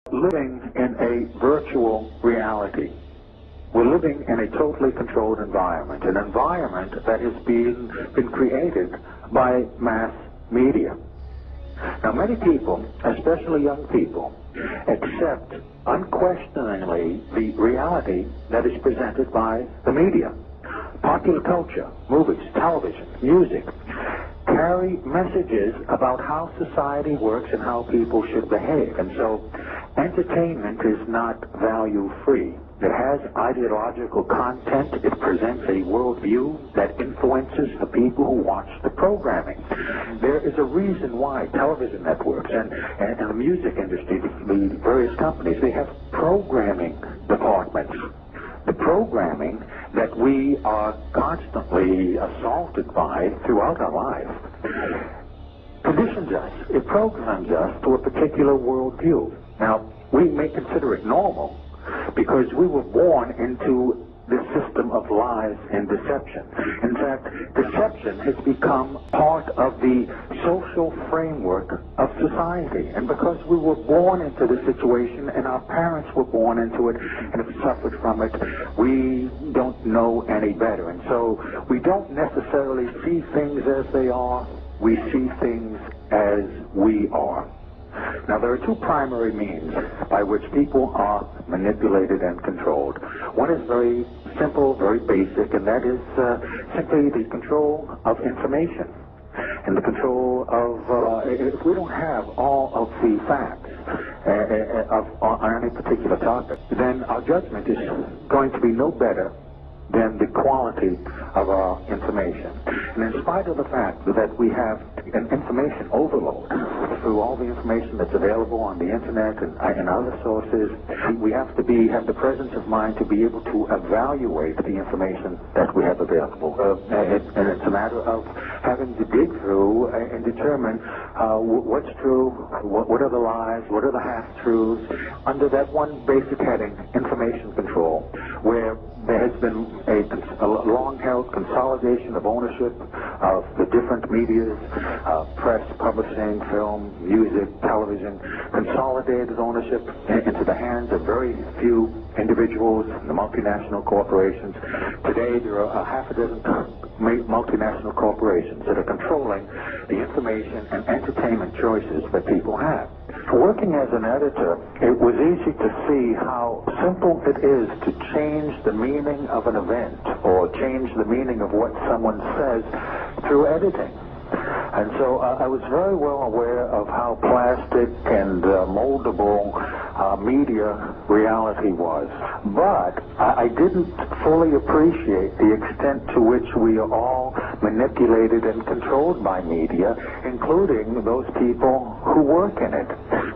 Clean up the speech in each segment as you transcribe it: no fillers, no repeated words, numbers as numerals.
living in a virtual reality. We're living in a totally controlled environment, an environment that has been created by mass media. Now, many people, especially young people, accept unquestioningly the reality that is presented by the media. Popular culture, movies, television, music, carry messages about how society works and how people should behave. And so, entertainment is not value-free. It has ideological content. It presents a worldview that influences the people who watch the programming. There is a reason why television networks and the music industry, the various companies, they have programming departments. The programming that we are constantly assaulted by throughout our life conditions us. It programs us to a particular worldview. Now, we may consider it normal because we were born into this system of lies and deception. In fact, deception has become part of the social framework of society. And because we were born into this situation and our parents were born into it and have suffered from it, we don't know any better. And so we don't necessarily see things as they are. We see things as we are. Now, there are two primary means by which people are manipulated and controlled. One is very simple, very basic, and that is simply the control of information and the control of, if we don't have all of the facts on any particular topic, then our judgment is going to be no better than the quality of our information. And in spite of the fact that we have an information overload through all the information that's available on the internet and other sources, we have to have the presence of mind to be able to evaluate the information that we have available. And it's a matter of having to dig through and determine what's true, what are the lies, what are the half-truths, under that one basic heading, information control, where there has been a long-held consolidation of ownership of the different medias, press, publishing, film, music, television, consolidated ownership into the hands of very few individuals, the multinational corporations. Today, there are half a dozen multinational corporations that are controlling the information and entertainment choices that people have. Working as an editor, it was easy to see how simple it is to change the meaning of an event or change the meaning of what someone says through editing. And so I was very well aware of how plastic and moldable media reality was. But I didn't fully appreciate the extent to which we are all manipulated and controlled by media, including those people who work in it.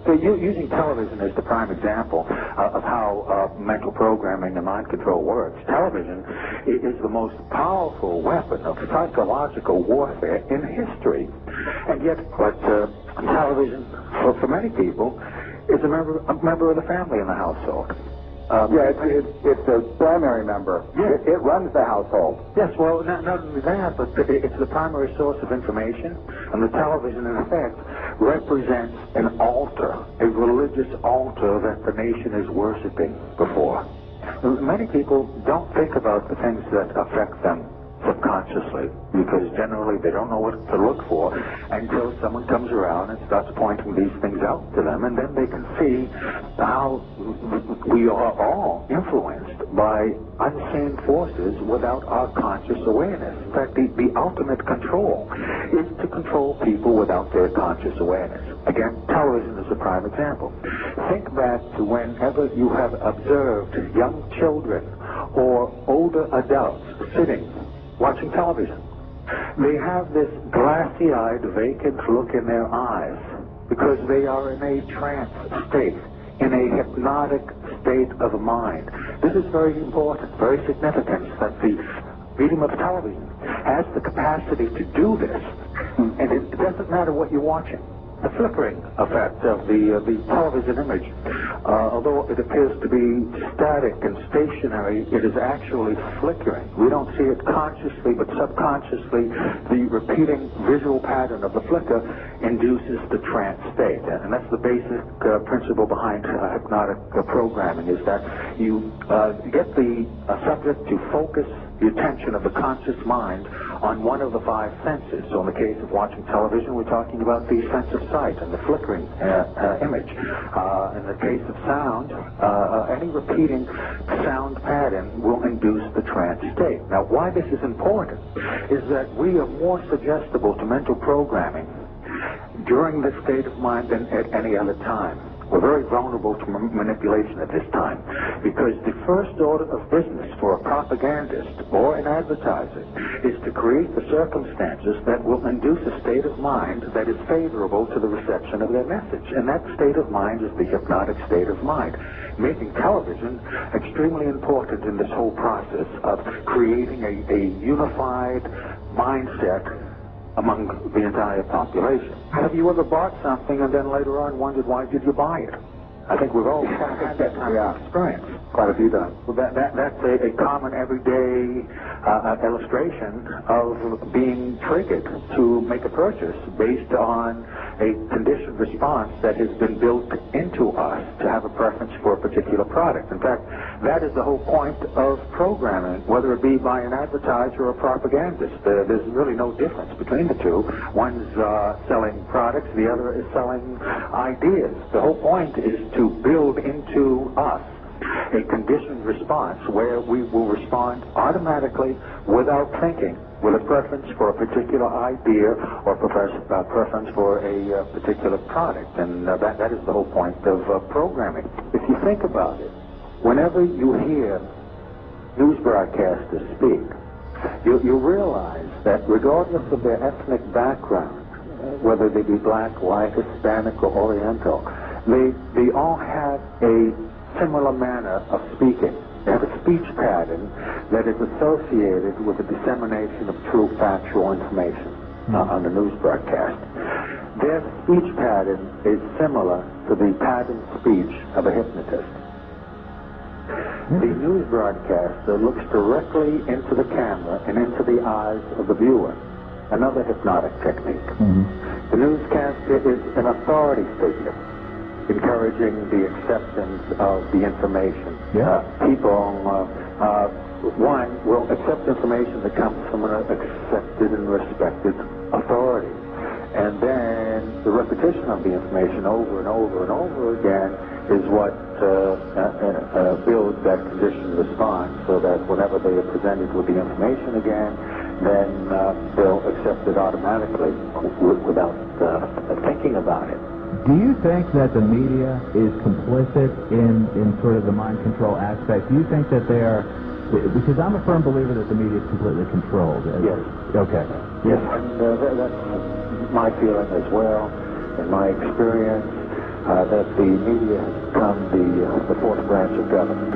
So using television as the prime example of how mental programming and mind control works, television is the most powerful weapon of psychological warfare in history. And yet, television, for many people, is a member of the family in the household. It's a primary member. Yes. It runs the household. Yes, well, not only that, but it's the primary source of information, and the television, in effect, represents an altar, a religious altar that the nation is worshiping before. Many people don't think about the things that affect them subconsciously, because generally they don't know what to look for until someone comes around and starts pointing these things out to them, and then they can see how we are all influenced by unseen forces without our conscious awareness. In fact, the ultimate control is to control people without their conscious awareness. Again, television is a prime example. Think back to whenever you have observed young children or older adults sitting watching television. They have this glassy-eyed, vacant look in their eyes because they are in a trance state, in a hypnotic state of mind. This is very important, very significant, that the medium of television has the capacity to do this. And it doesn't matter what you're watching. the flickering effect of the television image. Although it appears to be static and stationary, it is actually flickering. We don't see it consciously, but subconsciously, the repeating visual pattern of the flicker induces the trance state. And that's the basic principle behind hypnotic programming, is that you get the subject to focus the attention of the conscious mind on one of the five senses. So in the case of watching television, we're talking about the sense of sight and the flickering image. In the case of sound, any repeating sound pattern will induce the trance state. Now, why this is important is that we are more suggestible to mental programming during this state of mind than at any other time. We're very vulnerable to manipulation at this time, because the first order of business for a propagandist or an advertiser is to create the circumstances that will induce a state of mind that is favorable to the reception of their message. And that state of mind is the hypnotic state of mind, making television extremely important in this whole process of creating a unified mindset among the entire population. Have you ever bought something and then later on wondered why did you buy it? I think we've all had that kind of experience. Quite a few times. Well, that's a common everyday illustration of being triggered to make a purchase based on a conditioned response that has been built into us to have a preference for a particular product. In fact, that is the whole point of programming, whether it be by an advertiser or a propagandist. There's really no difference between the two. One's selling products, the other is selling ideas. The whole point is to build into us a conditioned response where we will respond automatically without thinking, with a preference for a particular idea or preference for a particular product. And that is the whole point of programming. If you think about it, whenever you hear news broadcasters speak, you realize that regardless of their ethnic background, whether they be black, white, Hispanic, or Oriental, they all have a similar manner of speaking. They have a speech pattern that is associated with the dissemination of true factual information on the news broadcast. Their speech pattern is similar to the pattern speech of a hypnotist. The news broadcaster looks directly into the camera and into the eyes of the viewer. Another hypnotic technique. The newscaster is an authority figure, encouraging the acceptance of the information. People, one, will accept information that comes from an accepted and respected authority. And then the repetition of the information over and over and over again is what builds that conditioned response, so that whenever they are presented with the information again, then they'll accept it automatically without thinking about it. Do you think that the media is complicit in sort of the mind control aspect? Do you think that they are, because I'm a firm believer that the media is completely controlled. Yes. Okay. Yes, and that's my feeling as well, in my experience, that the media has become the fourth branch of government.